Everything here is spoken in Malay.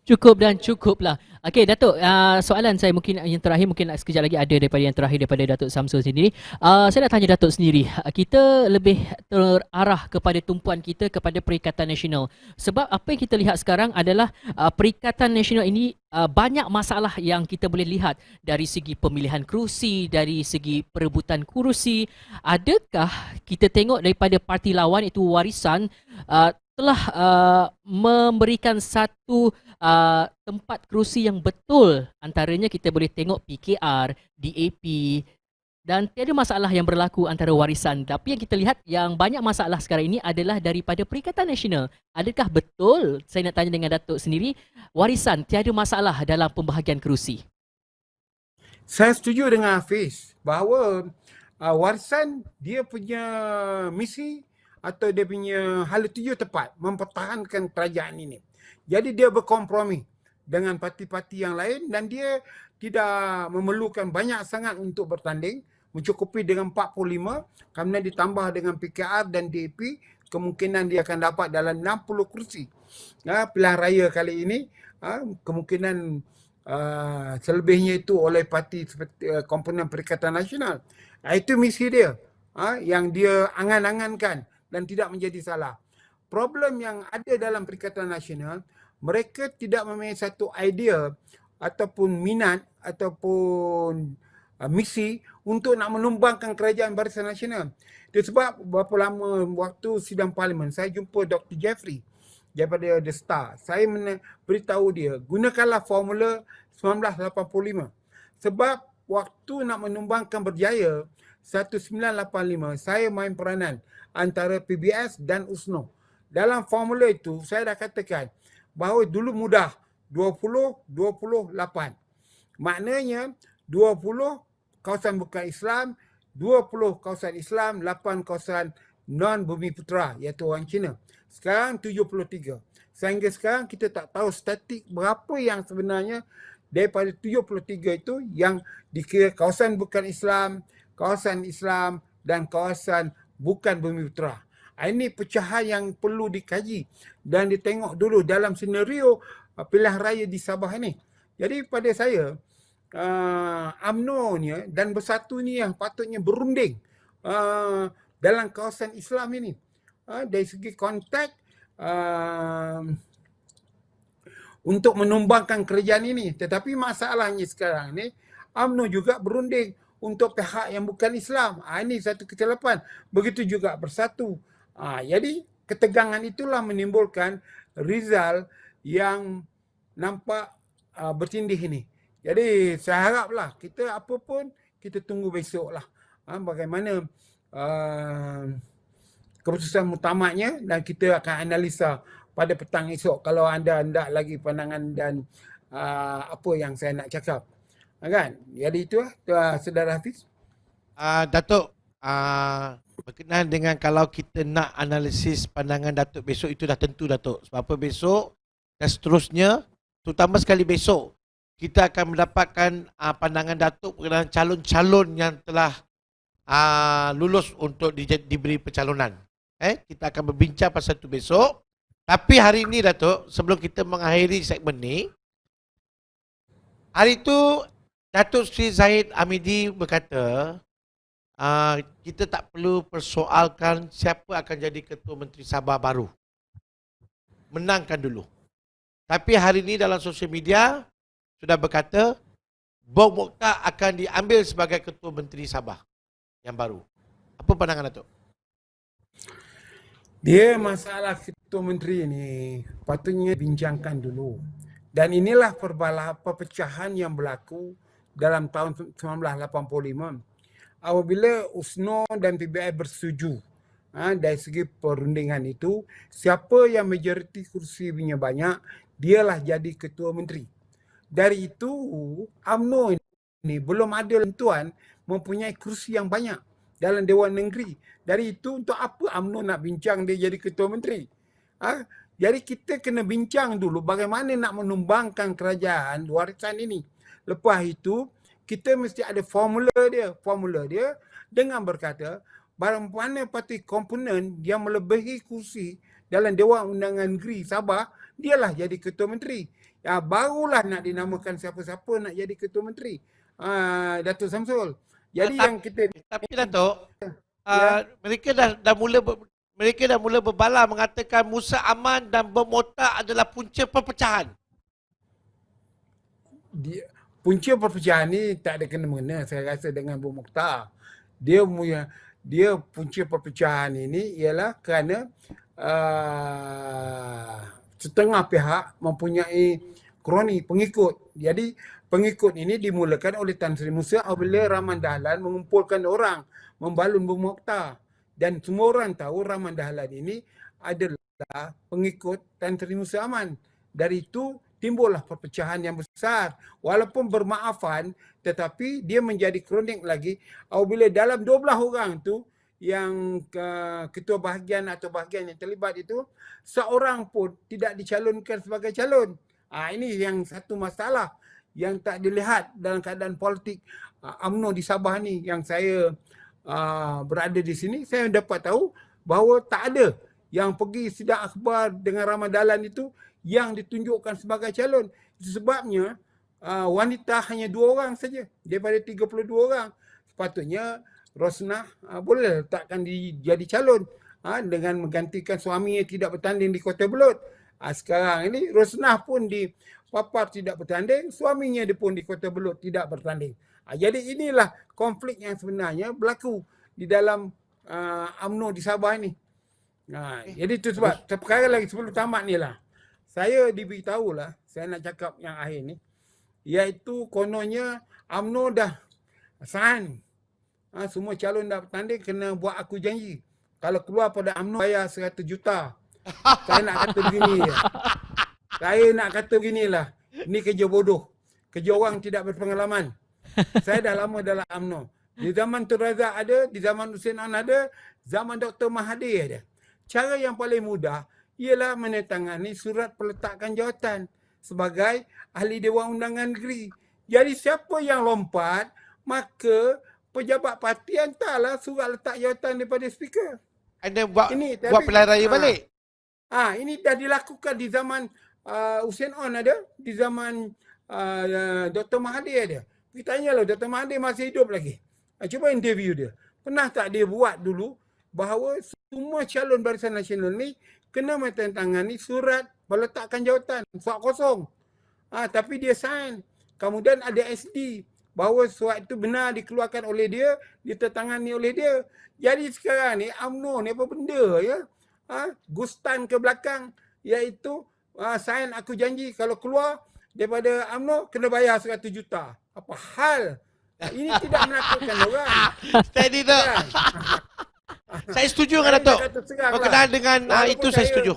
Cukup dan cukuplah. Okey, Datuk, soalan saya mungkin yang terakhir, mungkin sekejap lagi ada daripada yang terakhir daripada Datuk Samsul sendiri. Saya nak tanya Datuk sendiri, kita lebih terarah kepada tumpuan kita kepada Perikatan Nasional. Sebab apa yang kita lihat sekarang adalah Perikatan Nasional ini banyak masalah yang kita boleh lihat dari segi pemilihan kerusi, dari segi perebutan kerusi. Adakah kita tengok daripada parti lawan itu Warisan telah memberikan satu tempat kerusi yang betul, antaranya kita boleh tengok PKR, DAP, dan tiada masalah yang berlaku antara Warisan. Tapi yang kita lihat yang banyak masalah sekarang ini adalah daripada Perikatan Nasional. Adakah betul, saya nak tanya dengan Datuk sendiri, Warisan tiada masalah dalam pembahagian kerusi? Saya setuju dengan Hafiz bahawa Warisan dia punya misi atau dia punya hala tuju tepat mempertahankan kerajaan ini. Jadi dia berkompromi dengan parti-parti yang lain dan dia tidak memerlukan banyak sangat untuk bertanding, mencukupi dengan 45, kemudian ditambah dengan PKR dan DAP, kemungkinan dia akan dapat dalam 60 kursi. Pilihan raya kali ini kemungkinan selebihnya itu oleh parti seperti komponen Perikatan Nasional. Itu misi dia yang dia angan-angankan dan tidak menjadi salah. Problem yang ada dalam Perikatan Nasional, mereka tidak mempunyai satu idea ataupun minat ataupun misi untuk nak menumbangkan kerajaan Barisan Nasional. Itu sebab berapa lama waktu sidang parlimen saya jumpa Dr. Jeffrey daripada The Star. Saya beritahu dia, gunakanlah formula 1985. Sebab waktu nak menumbangkan berjaya 1985, saya main peranan antara PBS dan USNO. Dalam formula itu, saya dah katakan bahawa dulu mudah 20-28. Maknanya 20 kawasan bukan Islam, 20 kawasan Islam, 8 kawasan non-bumi putera, iaitu orang Cina. Sekarang 73. Sehingga sekarang kita tak tahu statik berapa yang sebenarnya daripada 73 itu yang dikira kawasan bukan Islam, kawasan Islam dan kawasan bukan bumi putera. Ini pecahan yang perlu dikaji dan ditengok dulu dalam senario pilihan raya di Sabah ini. Jadi pada saya, UMNO ni dan Bersatu ni yang patutnya berunding dalam kawasan Islam ini. Dari segi konteks untuk menumbangkan kerajaan ini. Tetapi masalahnya sekarang ni, UMNO juga berunding untuk pihak yang bukan Islam. Ini satu kecelapan. Begitu juga Bersatu. Jadi ketegangan itulah menimbulkan result yang nampak bertindih ini. Jadi saya haraplah kita apa pun kita tunggu besok lah. Bagaimana keputusan muktamadnya dan kita akan analisa pada petang esok kalau anda hendak lagi pandangan dan apa yang saya nak cakap. Kan? Jadi itulah Saudara Hafiz. Datuk, berkenaan dengan kalau kita nak analisis pandangan Datuk besok itu dah tentu Datuk. Sebab apa besok dan seterusnya, terutama sekali besok, kita akan mendapatkan pandangan Datuk berkenaan calon-calon yang telah lulus untuk diberi pencalonan. Kita akan berbincang pasal itu besok. Tapi hari ini Datuk, sebelum kita mengakhiri segmen ni, hari itu Datuk Sri Zahid Hamidi berkata, kita tak perlu persoalkan siapa akan jadi Ketua Menteri Sabah baru. Menangkan dulu. Tapi hari ini dalam sosial media sudah berkata, Bob Mokhtar akan diambil sebagai Ketua Menteri Sabah yang baru. Apa pandangan Datuk? Dia masalah Ketua Menteri ni patutnya bincangkan dulu. Dan inilah perpecahan yang berlaku dalam tahun 1985. Apabila USNO dan PBI bersetuju dari segi perundingan itu, siapa yang majoriti kursi punya banyak, dialah jadi Ketua Menteri. Dari itu, UMNO ini belum ada tentuan mempunyai kursi yang banyak dalam Dewan Negeri. Dari itu, untuk apa UMNO nak bincang dia jadi Ketua Menteri? Jadi kita kena bincang dulu bagaimana nak menumbangkan kerajaan warisan ini. Lepas itu, kita mesti ada formula dia. Formula dia dengan berkata, barang mana parti komponen yang melebihi kursi dalam Dewan Undangan Negeri Sabah, dialah jadi Ketua Menteri. barulah nak dinamakan siapa-siapa nak jadi ketua menteri. Datuk Samsul. Jadi Ah, yang kita Tapi Datuk, Ya. mereka dah mula berbala mengatakan Musa Aman dan bom otak adalah punca perpecahan. punca perpecahan ni tak ada kena-mengena saya rasa dengan Bung Mokhtar. Dia punca perpecahan ini ialah kerana setengah pihak mempunyai kroni pengikut. Jadi pengikut ini dimulakan oleh Tan Sri Musa apabila Rahman Dahlan mengumpulkan orang membalun Bung Mokhtar. Dan semua orang tahu Rahman Dahlan ini adalah pengikut Tan Sri Musa Aman. Dari itu timbullah perpecahan yang besar. Walaupun bermaafan tetapi dia menjadi kronik lagi apabila dalam 12 orang tu yang ketua bahagian atau bahagian yang terlibat itu seorang pun tidak dicalonkan sebagai calon. Ini yang satu masalah yang tak dilihat dalam keadaan politik UMNO di Sabah ni yang saya berada di sini. Saya dapat tahu bahawa tak ada yang pergi sidang akhbar dengan Rahman Dahlan itu yang ditunjukkan sebagai calon. Itu sebabnya wanita hanya 2 orang saja daripada 32 orang. Sepatutnya Rosnah boleh letakkan jadi calon dengan menggantikan suami yang tidak bertanding di Kota Belud. Sekarang ini Rosnah pun di Papar tidak bertanding, suaminya dia pun di Kota Belud tidak bertanding. Jadi inilah konflik yang sebenarnya berlaku di dalam UMNO di Sabah ini. Jadi itu sebab perkara lagi sebelum tamat ni lah. Saya diberitahu lah, saya nak cakap yang akhir ni, iaitu kononnya UMNO dah sign. Semua calon dah bertanding kena buat aku janji. Kalau keluar pada UMNO bayar 100 juta. Saya nak kata begini je. Saya nak kata beginilah. Ini kerja bodoh. Kerja orang tidak berpengalaman. Saya dah lama dalam UMNO. Di zaman Tun Razak ada, di zaman Hussein Onn ada, zaman Dr. Mahathir ada. Cara yang paling mudah ialah menandatangani surat peletakan jawatan sebagai ahli Dewan Undangan Negeri. Jadi siapa yang lompat, maka pejabat parti hantarlah surat letak jawatan daripada speaker. Anda buat Ini pilihan raya balik. Ini dah dilakukan di zaman Hussein Onn ada, di zaman Dr. Mahathir ada. Kita tanyalah Dr. Mahathir masih hidup lagi. Cuba interview dia. Pernah tak dia buat dulu bahawa semua calon Barisan Nasional ni kena menandatangani surat meletakkan jawatan, surat kosong. Tapi dia sign. Kemudian ada SD bahawa surat itu benar dikeluarkan oleh dia, ditandatangani oleh dia. Jadi sekarang ni UMNO ni apa benda ya? Gustan ke belakang iaitu sign aku janji kalau keluar daripada UMNO kena bayar 100 juta. Apa hal? Ini tidak menakutkan orang. Steady tu. Kan? Saya setuju dengan Datuk. Saya kata serang lah. Berkenaan dengan Walaupun itu saya setuju.